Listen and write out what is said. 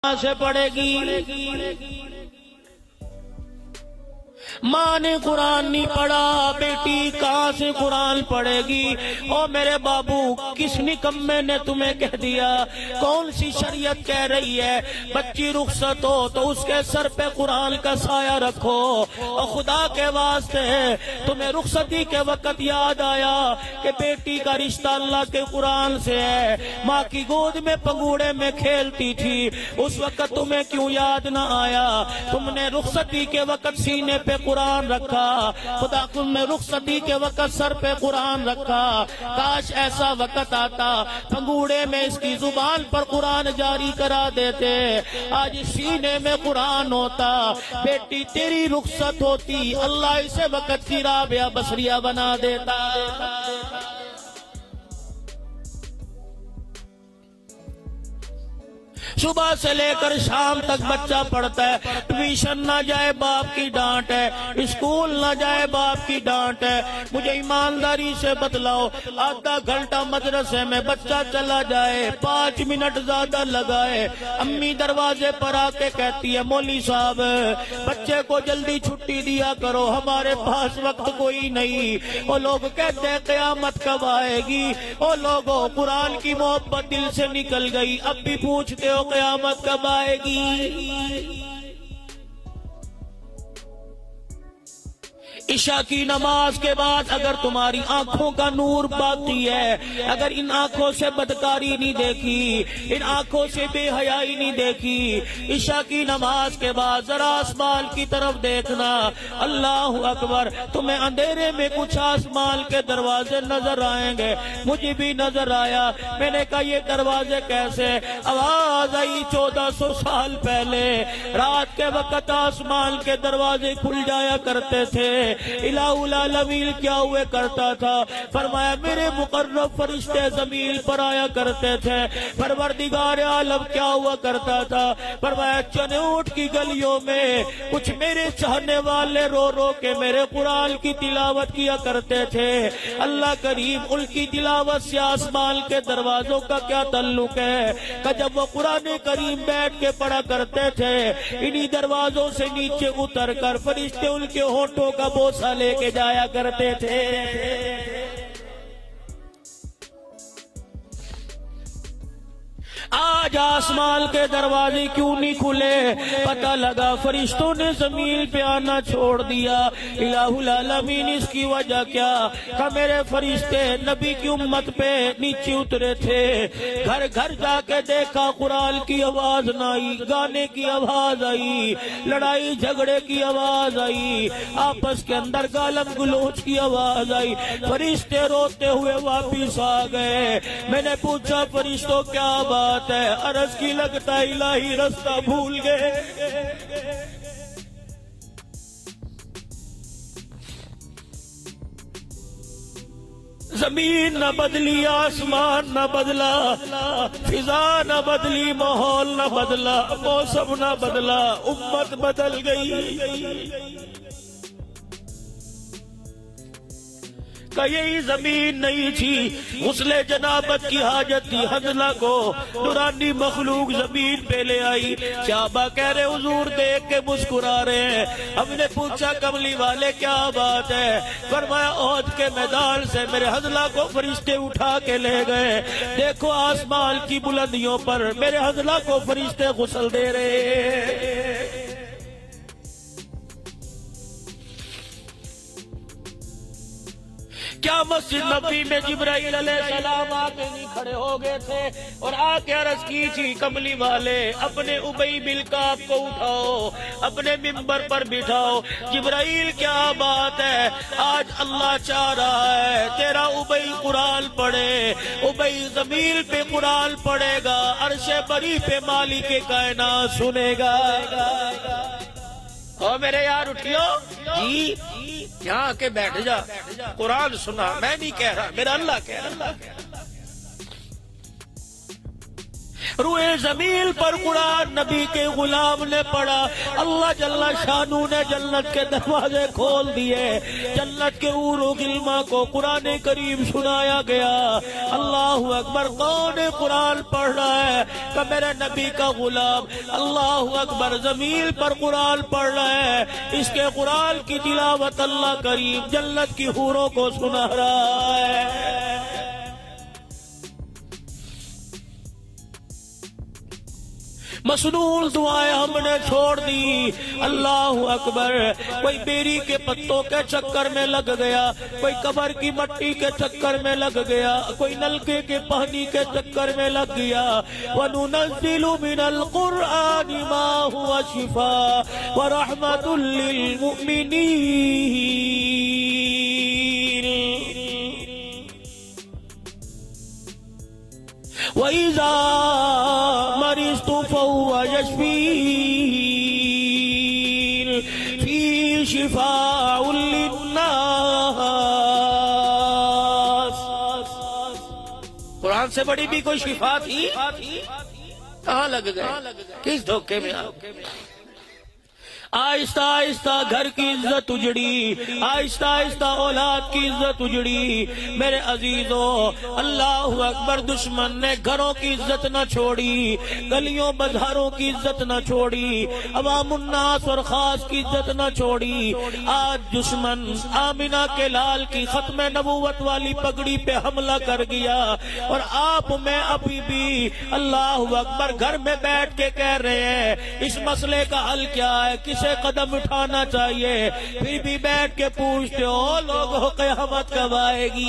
سے پڑھے گی؟ ماں نے قرآن نہیں پڑھا، بیٹی کہاں سے قرآن پڑھے گی؟ او میرے بابو، کس نکمے نے تمہیں کہہ دیا؟ کون سی شریعت کہہ رہی ہے بچی رخصت ہو تو اس کے سر پہ قرآن کا سایہ رکھو؟ اور خدا کے واسطے تمہیں رخصتی کے وقت یاد آیا کہ بیٹی کا رشتہ اللہ کے قرآن سے ہے، ماں کی گود میں پنگوڑے میں کھیلتی تھی، اس وقت تمہیں کیوں یاد نہ آیا؟ تم نے رخصتی کے وقت سینے پہ قرآن رکھا، خدا تم نے رخصتی کے وقت سر پہ قرآن رکھا۔ کاش ایسا وقت آتا پنگوڑے میں اس کی زبان پر قرآن جاری کرا دیتے، آج سینے میں قرآن ہوتا، بیٹی تیری رخصت ہوتی، اللہ اسے وقت کی رابعہ بصریہ بنا دیتا۔ صبح سے لے کر شام تک بچہ پڑھتا ہے، ٹیوشن نہ جائے باپ کی ڈانٹ ہے، اسکول نہ جائے باپ کی ڈانٹ ہے۔ مجھے ایمانداری سے بتلاؤ، آدھا گھنٹہ مدرسے میں بچہ چلا جائے، 5 منٹ زیادہ لگائے، امی دروازے پر آ کے کہتی ہے مولوی صاحب بچے کو جلدی چھٹی دیا کرو، ہمارے پاس وقت کوئی نہیں۔ وہ لوگ کہتے ہیں قیامت کب آئے گی؟ وہ لوگوں قرآن کی محبت دل سے نکل گئی، اب بھی پوچھتے ہو قیامت کب آئے گی؟ عشاء کی نماز کے بعد اگر تمہاری آنکھوں کا نور باقی ہے، اگر ان آنکھوں سے بدکاری نہیں دیکھی، ان آنکھوں سے بے حیائی نہیں دیکھی، عشاء کی نماز کے بعد ذرا آسمان کی طرف دیکھنا، اللہ اکبر، تمہیں اندھیرے میں کچھ آسمان کے دروازے نظر آئیں گے۔ مجھے بھی نظر آیا، میں نے کہا یہ دروازے کیسے؟ آواز آئی 1400 سال پہلے، رات کے وقت آسمان کے دروازے کھل جایا کرتے تھے، الہ العالمین کیا ہوئے کرتا تھا؟ فرمایا میرے مقرب فرشتے زمین پر آیا کرتے تھے۔ پروردگار عالم کیا ہوا کرتا تھا؟ فرمایا چنوٹ کی گلیوں میں کچھ میرے چاہنے والے رو رو کے میرے قرآن کی تلاوت کیا کرتے تھے۔ اللہ کریم ان کی تلاوت سے آسمان کے دروازوں کا کیا تعلق ہے کہ جب وہ قرآن کریم بیٹھ کے پڑھا کرتے تھے، انہی دروازوں سے نیچے اتر کر فرشتے ان کے ہونٹوں کا بوسہ لے کے جایا کرتے تھے۔ آج آسمان کے دروازے کیوں نہیں کھلے؟ پتہ لگا فرشتوں نے زمین پہ آنا چھوڑ دیا۔ الہ العالمین اس کی وجہ کیا؟ کہ میرے فرشتے نبی کی امت پہ نیچے اترے تھے، گھر گھر جا کے دیکھا قرآن کی آواز نہ آئی، گانے کی آواز آئی، لڑائی جھگڑے کی آواز آئی، آپس کے اندر گالم گلوچ کی آواز آئی، فرشتے روتے ہوئے واپس آ گئے۔ میں نے پوچھا فرشتوں کیا بات ہے؟ عرض کی لگتا الہی رستہ بھول گئے۔ زمین نہ بدلی، آسمان نہ بدلا، فضا نہ بدلی، ماحول نہ بدلا، موسم نہ بدلا، امت بدل گئی۔ کہ یہی زمین نہیں تھی، غسل جنابت کی حاجت تھی، حنظلہ کو نورانی مخلوق زمین پہ لے آئی۔ صحابہ کہہ رہے حضور دیکھ کے مسکرا رہے ہیں۔ ہم نے پوچھا کملی والے کیا بات ہے؟ فرمایا احد کے میدان سے میرے حنظلہ کو فرشتے اٹھا کے لے گئے، دیکھو آسمان کی بلندیوں پر میرے حنظلہ کو فرشتے غسل دے رہے ہیں۔ کیا مسجد نبوی میں جبرائیل علیہ السلام آ کے نہیں کھڑے ہو گئے تھے اور آ کے عرض کی تھی کملی والے اپنے ابی بن کعب کو اٹھاؤ، اپنے ممبر پر بٹھاؤ؟ جبرائیل کیا بات ہے؟ آج اللہ چاہ رہا ہے تیرا ابی قرآن پڑھے، ابی زمین پہ قرآن پڑھے گا، عرش بری پہ مالک کائنات سنے گا۔ او میرے یار اٹھیو جی، یہاں کے بیٹھ جا، قرآن سنا، میں نہیں کہہ رہا، میرا اللہ کہہ رہا۔ روئے زمین پر قرآن نبی کے غلام نے پڑھا، اللہ جل شانو نے جنت کے دروازے کھول دیے، جنت کے حور و غلما کو قرآن کریم سنایا گیا۔ اللہ اکبر، کون قرآن پڑھ رہا ہے؟ کہ میرے نبی کا غلام۔ اللہ اکبر، زمین پر قرآن پڑھ رہا ہے، اس کے قرآن کی تلاوت اللہ کریم جنت کی حوروں کو سنا رہا ہے۔ مسنون دعائیں ہم نے چھوڑ دی۔ اللہ اکبر، کوئی بیری کے پتوں کے چکر میں لگ گیا، کوئی قبر کی مٹی کے چکر میں لگ گیا، کوئی نلکے کے پانی کے چکر میں لگ گیا۔ وَنُنَزِّلُ مِنَ الْقُرْآنِ مَا هُوَ شِفَاءٌ وَرَحْمَةٌ لِّلْمُؤْمِنِينَ وَإِذَا مَرِضْتُ فَهُوَ يَشْفِينِ فِيهِ شِفَاءٌ لِلنَّاسِ۔ قرآن سے بڑی بھی کوئی شفا تھی؟ کہاں لگ گئے؟ کس دھوکے میں آپ؟ آہستہ آہستہ گھر کی عزت اجڑی، آہستہ آہستہ اولاد کی عزت اجڑی۔ میرے عزیزوں، اللہ اکبر، دشمن نے گھروں کی عزت نہ چھوڑی، گلیوں بازاروں کی عزت نہ چھوڑی، عوام الناس اور خاص کی عزت نہ چھوڑی۔ آج دشمن آمنہ کے لال کی ختم نبوت والی پگڑی پہ حملہ کر گیا، اور آپ میں ابھی بھی اللہ اکبر گھر میں بیٹھ کے کہہ رہے ہیں اس مسئلے کا حل کیا ہے، کسے قدم اٹھانا چاہیے، پھر بھی بیٹھ کے پوچھتے ہو لوگوں قیامت کب آئے گی؟